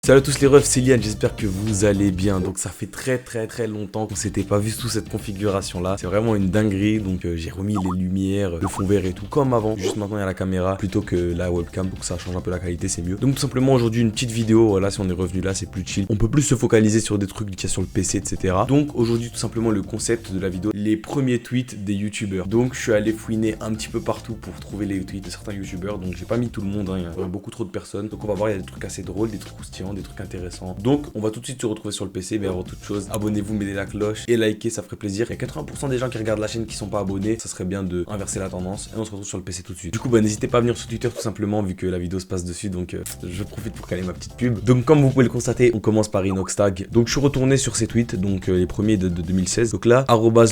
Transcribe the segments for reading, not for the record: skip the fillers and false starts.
Salut à tous les refs, c'est Lian, j'espère que vous allez bien. Donc ça fait très longtemps qu'on s'était pas vu sous cette configuration là. C'est vraiment une dinguerie, donc j'ai remis les lumières, le fond vert et tout comme avant. Juste maintenant il y a la caméra plutôt que la webcam, donc ça change un peu la qualité, c'est mieux. Donc tout simplement aujourd'hui une petite vidéo, voilà, si on est revenu là c'est plus chill. On peut plus se focaliser sur des trucs qu'il y a sur le PC, etc. Donc aujourd'hui tout simplement le concept de la vidéo, les premiers tweets des youtubeurs. Donc je suis allé fouiner un petit peu partout pour trouver les tweets de certains youtubeurs. Donc j'ai pas mis tout le monde, hein, il y a vraiment beaucoup trop de personnes. Donc on va voir, il y a des trucs assez drôles, des trucs croustillants, des trucs intéressants. Donc on va tout de suite se retrouver sur le PC, mais avant toute chose, abonnez-vous, mettez la cloche et likez, ça ferait plaisir. Il y a 80% des gens qui regardent la chaîne qui sont pas abonnés, ça serait bien de inverser la tendance et on se retrouve sur le PC tout de suite. Du coup n'hésitez pas à venir sur Twitter tout simplement vu que la vidéo se passe dessus, donc je profite pour caler ma petite pub. Donc comme vous pouvez le constater, on commence par Inoxtag. Donc je suis retourné sur ses tweets, donc les premiers de 2016. Donc là,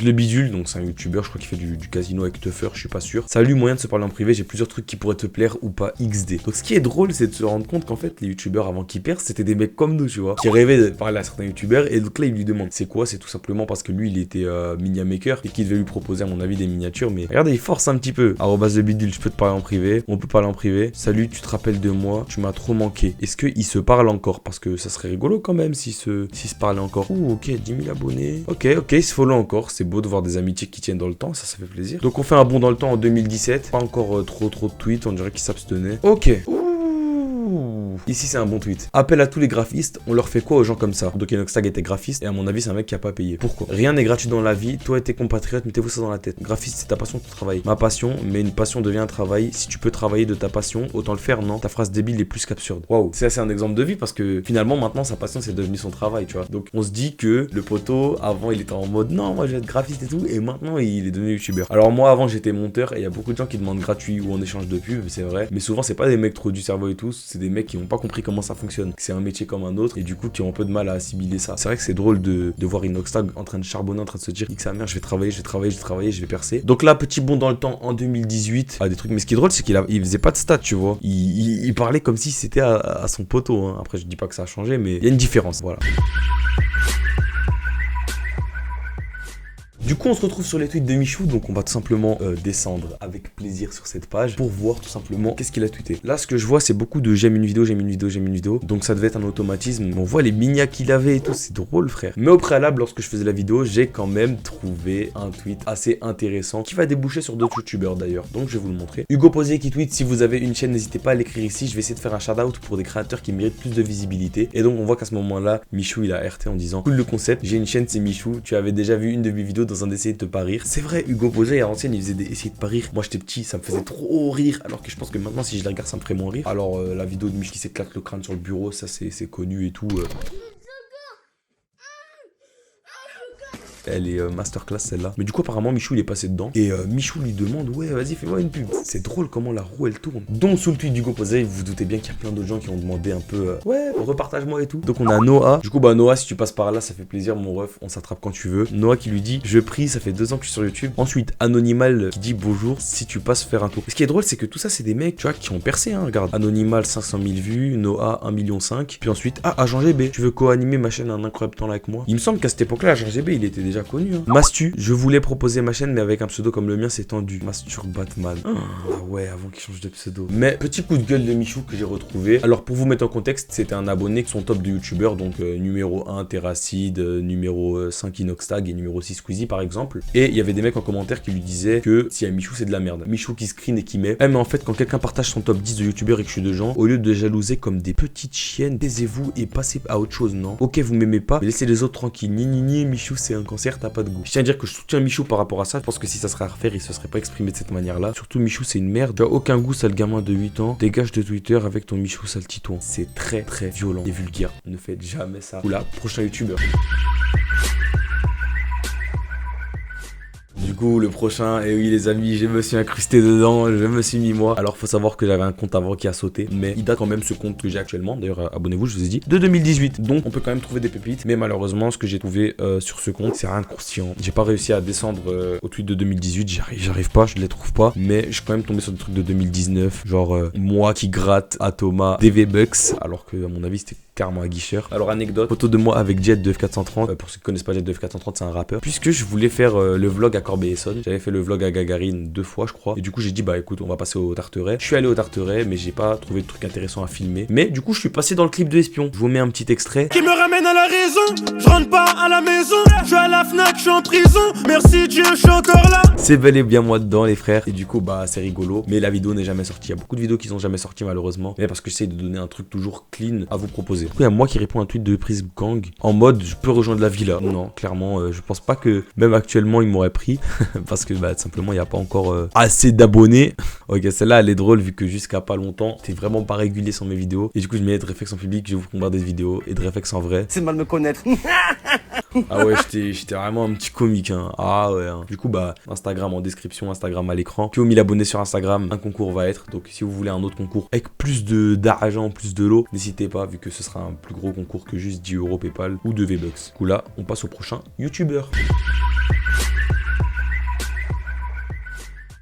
@lebidule, donc c'est un youtubeur, je crois qu'il fait du casino avec Tuffer, je suis pas sûr. Salut, moyen de se parler en privé, j'ai plusieurs trucs qui pourraient te plaire ou pas XD. Donc ce qui est drôle, c'est de se rendre compte qu'en fait les youtubeurs avant qu'ils percent, c'était des mecs comme nous, tu vois, qui rêvaient de parler à certains youtubeurs. Et donc là il lui demande c'est quoi, c'est tout simplement parce que lui il était miniature maker et qu'il devait lui proposer à mon avis des miniatures. Mais regardez, il force un petit peu. @lebidule, je peux te parler en privé, on peut parler en privé. Salut, tu te rappelles de moi, tu m'as trop manqué. Est-ce qu'ils se parlent encore? Parce que ça serait rigolo quand même s'ils se parlaient encore. Ouh, ok, 10 000 abonnés. Ok, ils se follow encore. C'est beau de voir des amitiés qui tiennent dans le temps, ça fait plaisir. Donc on fait un bond dans le temps en 2017. Pas encore trop de tweets, on dirait qu'ils s'abstenaient. Ok. Ici c'est un bon tweet. Appel à tous les graphistes, on leur fait quoi aux gens comme ça? Donc Inoxtag était graphiste et à mon avis c'est un mec qui a pas payé. Pourquoi? Rien n'est gratuit dans la vie, toi et tes compatriotes, mettez-vous ça dans la tête. Graphiste c'est ta passion, ton travail. Ma passion, mais une passion devient un travail. Si tu peux travailler de ta passion, autant le faire, non? Ta phrase débile est plus qu'absurde. Waouh, c'est un exemple de vie parce que finalement maintenant sa passion c'est devenu son travail, tu vois. Donc on se dit que le poteau avant il était en mode non moi je vais être graphiste et tout, et maintenant il est devenu youtubeur. Alors moi avant j'étais monteur et il y a beaucoup de gens qui demandent gratuit ou en échange de pub, c'est vrai, mais souvent c'est pas des mecs trop du cerveau et tout, c'est des mecs qui ont pas compris comment ça fonctionne, c'est un métier comme un autre et du coup qui ont un peu de mal à assimiler ça. C'est vrai que c'est drôle de voir Inoxtag en train de charbonner, en train de se dire que sa mère je vais travailler, je vais percer. Donc là petit bond dans le temps en 2018 des trucs, mais ce qui est drôle c'est qu'il faisait pas de stats, tu vois, il parlait comme si c'était à son poteau, hein. Après je dis pas que ça a changé, mais il y a une différence, voilà. Du coup on se retrouve sur les tweets de Michou, donc on va tout simplement descendre avec plaisir sur cette page pour voir tout simplement qu'est-ce qu'il a tweeté. Là ce que je vois c'est beaucoup de j'aime une vidéo, donc ça devait être un automatisme. On voit les minias qu'il avait et tout, c'est drôle frère. Mais au préalable, lorsque je faisais la vidéo, j'ai quand même trouvé un tweet assez intéressant qui va déboucher sur d'autres youtubeurs d'ailleurs, donc je vais vous le montrer. Hugo Posier qui tweet: si vous avez une chaîne n'hésitez pas à l'écrire ici, je vais essayer de faire un shout out pour des créateurs qui méritent plus de visibilité. Et donc on voit qu'à ce moment là Michou il a RT en disant cool le concept, j'ai une chaîne, c'est Michou, tu avais déjà vu une de mes vidéos dans un d'essayer de te pas rire. C'est vrai, Hugo Posier à l'ancienne il faisait des essayer de pas rire. Moi j'étais petit, ça me faisait trop rire, alors que je pense que maintenant si je la regarde ça me ferait moins rire. Alors la vidéo de Mich qui s'éclate le crâne sur le bureau, ça c'est connu et tout. Elle est masterclass celle-là. Mais du coup apparemment Michou il est passé dedans. Et Michou lui demande ouais vas-y fais-moi une pub. C'est drôle comment la roue elle tourne. Donc sous le tweet d'Hugo Posier, vous vous doutez bien qu'il y a plein d'autres gens qui ont demandé un peu ouais repartage-moi et tout. Donc on a Noah. Du coup Noah, si tu passes par là ça fait plaisir mon ref, on s'attrape quand tu veux. Noah qui lui dit je prie, ça fait 2 ans que je suis sur YouTube. Ensuite Anonymal qui dit bonjour, si tu passes faire un tour. Et ce qui est drôle c'est que tout ça c'est des mecs tu vois qui ont percé, hein. Regarde, Anonymal 500 000 vues, Noah 1,5 million. Puis ensuite Agent GB, tu veux co-animer ma chaîne un incroyable temps là avec moi. Il me semble qu'à cette époque là Agent GB il était déjà connu, hein. Mastu, je voulais proposer ma chaîne mais avec un pseudo comme le mien c'est tendu. Mastur Batman. Ah ouais, avant qu'il change de pseudo. Mais petit coup de gueule de Michou que j'ai retrouvé. Alors pour vous mettre en contexte, c'était un abonné de son top de youtubeurs, donc numéro 1 Terracid, numéro 5 Inoxtag et numéro 6 Squeezie par exemple. Et il y avait des mecs en commentaire qui lui disaient que si à Michou c'est de la merde. Michou qui screen et qui met mais en fait quand quelqu'un partage son top 10 de youtubeurs et que je suis dedans, au lieu de jalouser comme des petites chiennes, taisez-vous et passez à autre chose, non? Ok vous m'aimez pas, mais laissez les autres tranquilles. Ni Michou c'est un cancer, t'as pas de goût. Je tiens à dire que je soutiens Michou par rapport à ça. Je pense que si ça serait à refaire, il se serait pas exprimé de cette manière-là. Surtout Michou, c'est une merde. Tu as aucun goût, sale gamin de 8 ans. Dégage de Twitter avec ton Michou sale titouan. C'est très violent et vulgaire. Ne faites jamais ça. Oula, prochain youtubeur. Du coup le prochain, et oui les amis, je me suis incrusté dedans, je me suis mis moi. Alors faut savoir que j'avais un compte avant qui a sauté, mais il date quand même ce compte que j'ai actuellement. D'ailleurs abonnez-vous, je vous ai dit, de 2018. Donc on peut quand même trouver des pépites, mais malheureusement ce que j'ai trouvé sur ce compte, c'est rien de croustillant. J'ai pas réussi à descendre au tweet de 2018, j'arrive pas, je les trouve pas. Mais je suis quand même tombé sur des trucs de 2019, genre moi qui gratte à Thomas DV Bucks, alors que à mon avis c'était carrément aguicheur. Alors anecdote, photo de moi avec Jet de F430. Pour ceux qui connaissent pas Jet de F430, c'est un rappeur. Puisque je voulais faire le vlog à Corbeil-Essonnes. J'avais fait le vlog à Gagarine 2 fois je crois. Et du coup j'ai dit bah écoute on va passer au Tarteret. Je suis allé au Tarteret mais j'ai pas trouvé de truc intéressant à filmer. Mais du coup je suis passé dans le clip de Espion. Je vous mets un petit extrait. Qui me ramène à la raison, je rentre pas à la maison. Je suis à la Fnac, je suis en prison. Merci Dieu, je suis encore là. C'est bel et bien moi dedans les frères. Et du coup bah c'est rigolo. Mais la vidéo n'est jamais sortie. Il y a beaucoup de vidéos qui sont jamais sorties malheureusement. Mais parce que j'essaie de donner un truc toujours clean à vous proposer. Du coup il y a moi qui réponds à un tweet de Prism Gang en mode je peux rejoindre la villa. Non clairement je pense pas que même actuellement il m'aurait pris. Parce que bah tout simplement il n'y a pas encore assez d'abonnés. Ok celle-là elle est drôle vu que jusqu'à pas longtemps t'es vraiment pas régulier sur mes vidéos. Et du coup je mets Drefx en public, je vous combat des vidéos. Et Drefx en vrai. C'est mal me connaître. Ah ouais j'étais vraiment un petit comique hein. Ah ouais hein. Du coup bah Instagram en description, Instagram à l'écran. Puis aux 1000 abonnés sur Instagram, un concours va être. Donc si vous voulez un autre concours avec plus d'argent, plus de lot, n'hésitez pas vu que ce sera un plus gros concours que juste 10 € PayPal ou 2 V-Bucks. Du coup là on passe au prochain YouTuber.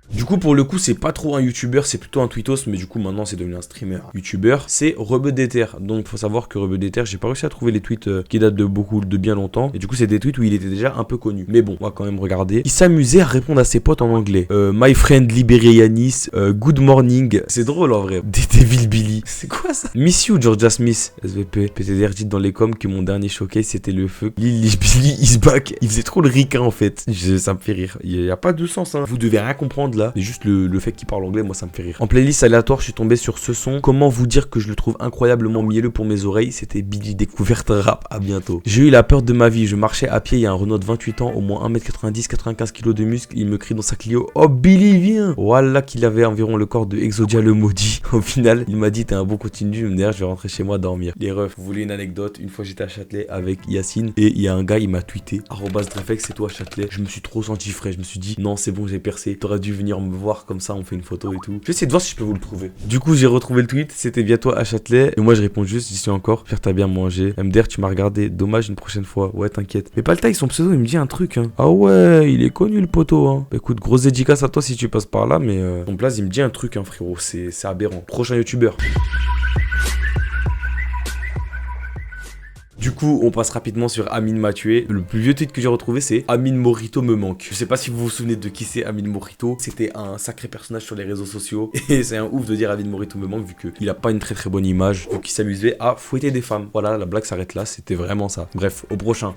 Du coup pour le coup c'est pas trop un youtubeur, c'est plutôt un tweetos, mais du coup maintenant c'est devenu un streamer youtubeur. C'est Rebeudeter. Donc faut savoir que Rebeudeter, j'ai pas réussi à trouver les tweets qui datent de bien longtemps. Et du coup c'est des tweets où il était déjà un peu connu. Mais bon, on va quand même regarder. Il s'amusait à répondre à ses potes en anglais. My friend Liberianis, good morning. C'est drôle en vrai. Devil Billy. C'est quoi ça? Miss you Georgia Smith. SVP. PTDR dit dans les coms que mon dernier showcase c'était le feu. Lily Billy is back. Il faisait trop le ricain en fait. Ça me fait rire. Il y a pas de sens hein. Vous devez rien comprendre là. C'est juste le fait qu'il parle anglais, moi ça me fait rire. En playlist aléatoire, je suis tombé sur ce son. Comment vous dire que je le trouve incroyablement mielleux pour mes oreilles? C'était Billy Découverte Rap. À bientôt. J'ai eu la peur de ma vie. Je marchais à pied, il y a un Renault de 28 ans, au moins 1m90, 95 kg de muscles. Il me crie dans sa Clio. Oh Billy, viens! Voilà qu'il avait environ le corps de Exodia le maudit. Au final, il m'a dit t'es un bon continu. D'ailleurs, je vais rentrer chez moi dormir. Les refs, vous voulez une anecdote? Une fois j'étais à Châtelet avec Yacine et il y a un gars, il m'a tweeté. @Drefx, c'est toi Châtelet. Je me suis trop senti frais. Je me suis dit non, c'est bon, j'ai percé. T'aurais dû venir me voir comme ça, on fait une photo et tout. Je vais essayer de voir si je peux vous le trouver. Du coup, j'ai retrouvé le tweet. C'était bientôt à Châtelet. Et moi, je réponds juste, j'y suis encore. J'espère que t'as bien mangé. MDR, tu m'as regardé. Dommage, une prochaine fois. Ouais, t'inquiète. Mais Paltaï, son pseudo, il me dit un truc. Hein. Ah ouais, il est connu le poteau. Hein. Bah, écoute, grosse dédicace à toi si tu passes par là. Mais ton place, il me dit un truc, hein, frérot. C'est aberrant. Prochain youtubeur. Du coup, on passe rapidement sur Amine Mathieu. Le plus vieux tweet que j'ai retrouvé, c'est Amine Morito me manque. Je sais pas si vous vous souvenez de qui c'est Amine Morito. C'était un sacré personnage sur les réseaux sociaux. Et c'est un ouf de dire Amine Morito me manque vu qu'il a pas une très bonne image. Vu qu'il s'amusait à fouetter des femmes. Voilà, la blague s'arrête là. C'était vraiment ça. Bref, au prochain.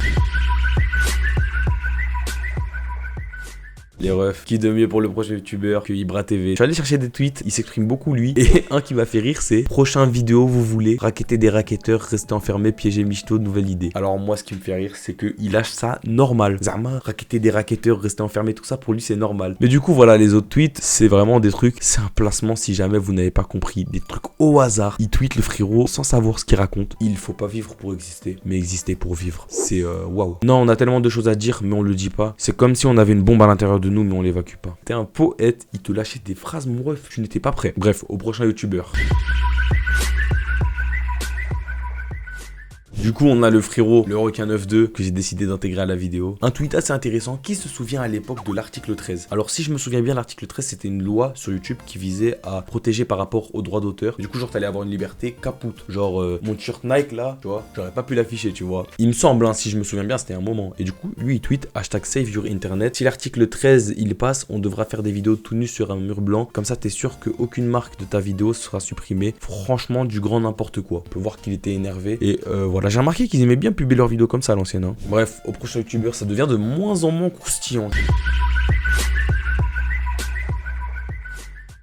Les refs, qui de mieux pour le prochain youtubeur que Ibra TV. Je suis allé chercher des tweets, il s'exprime beaucoup lui. Et un qui m'a fait rire, c'est prochain vidéo, vous voulez raqueter des raquetteurs, rester enfermé, piéger Michto, nouvelle idée. Alors moi, ce qui me fait rire, c'est qu'il lâche ça normal. Zama, raqueter des raquetteurs, rester enfermé, tout ça pour lui c'est normal. Mais du coup voilà, les autres tweets, c'est vraiment des trucs, c'est un placement si jamais vous n'avez pas compris. Des trucs au hasard. Il tweet le frérot sans savoir ce qu'il raconte. Il faut pas vivre pour exister, mais exister pour vivre. C'est waouh. Non, on a tellement de choses à dire, mais on le dit pas. C'est comme si on avait une bombe à l'intérieur de nous mais on l'évacue pas. T'es un poète, il te lâchait des phrases mon ref, tu n'étais pas prêt. Bref, au prochain youtubeur. Du coup, on a le frérot, le requin 92 que j'ai décidé d'intégrer à la vidéo. Un tweet assez intéressant. Qui se souvient à l'époque de l'article 13? Alors, si je me souviens bien, l'article 13, c'était une loi sur YouTube qui visait à protéger par rapport aux droits d'auteur. Du coup, genre, t'allais avoir une liberté capoute. Genre, mon t-shirt Nike là, tu vois, j'aurais pas pu l'afficher, tu vois. Il me semble, hein, si je me souviens bien, c'était un moment. Et du coup, lui, il tweet #SaveYourInternet. Si l'article 13 il passe, on devra faire des vidéos tout nus sur un mur blanc. Comme ça, t'es sûr qu'aucune marque de ta vidéo sera supprimée. Franchement, du grand n'importe quoi. On peut voir qu'il était énervé. Et voilà. J'ai remarqué qu'ils aimaient bien publier leurs vidéos comme ça à l'ancienne. Hein. Bref, au prochain youtubeur, ça devient de moins en moins croustillant.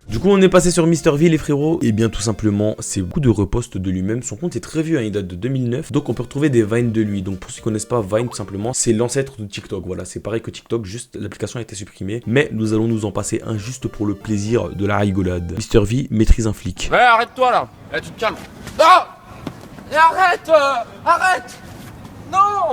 Du coup, on est passé sur MrV, les frérots. Et bien, tout simplement, c'est beaucoup de reposts de lui-même. Son compte est très vieux, hein, il date de 2009. Donc, on peut retrouver des Vines de lui. Donc, pour ceux qui connaissent pas, Vine, tout simplement, c'est l'ancêtre de TikTok. Voilà, c'est pareil que TikTok, juste l'application a été supprimée. Mais nous allons nous en passer un juste pour le plaisir de la rigolade. MrV maîtrise un flic. Ouais, arrête-toi là. Là, tu te calmes. Non! Et arrête! Arrête!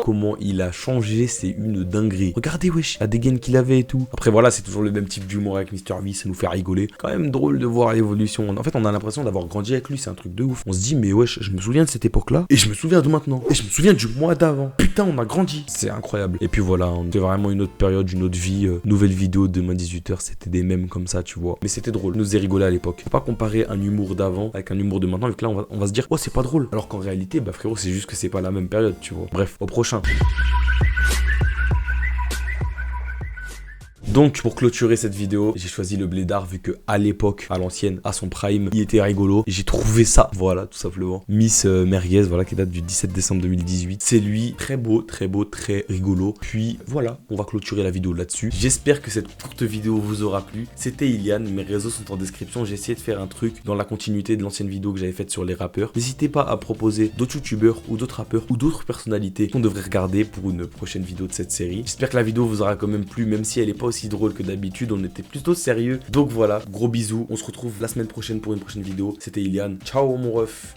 Comment il a changé, c'est une dinguerie. Regardez, wesh, la dégaine qu'il avait et tout. Après, voilà, c'est toujours le même type d'humour avec Mr V, ça nous fait rigoler. Quand même drôle de voir l'évolution. En fait, on a l'impression d'avoir grandi avec lui, c'est un truc de ouf. On se dit, mais wesh, je me souviens de cette époque-là, et je me souviens de maintenant, et je me souviens du mois d'avant. Putain, on a grandi. C'est incroyable. Et puis voilà, c'était vraiment une autre période, une autre vie. Nouvelle vidéo demain 18h, c'était des mèmes comme ça, tu vois. Mais c'était drôle, nous faisait rigoler à l'époque. Faut pas comparer un humour d'avant avec un humour de maintenant, vu que là, on va se dire, oh, c'est pas drôle. Alors qu'en réalité, bah frérot, c'est juste que c'est pas la même période, tu vois. Bref, au prochain. Donc pour clôturer cette vidéo, j'ai choisi le blédard vu que à l'époque, à l'ancienne, à son prime, il était rigolo. Et j'ai trouvé ça, voilà, tout simplement. Miss Merguez, voilà, qui date du 17 décembre 2018. C'est lui, très beau, très rigolo. Puis voilà, on va clôturer la vidéo là-dessus. J'espère que cette courte vidéo vous aura plu. C'était Ilian, mes réseaux sont en description. J'ai essayé de faire un truc dans la continuité de l'ancienne vidéo que j'avais faite sur les rappeurs. N'hésitez pas à proposer d'autres youtubeurs ou d'autres rappeurs ou d'autres personnalités qu'on devrait regarder pour une prochaine vidéo de cette série. J'espère que la vidéo vous aura quand même plu, même si elle est pas aussi drôle que d'habitude, on était plutôt sérieux. Donc voilà, gros bisous, on se retrouve la semaine prochaine pour une prochaine vidéo. C'était Ilian, ciao mon ref.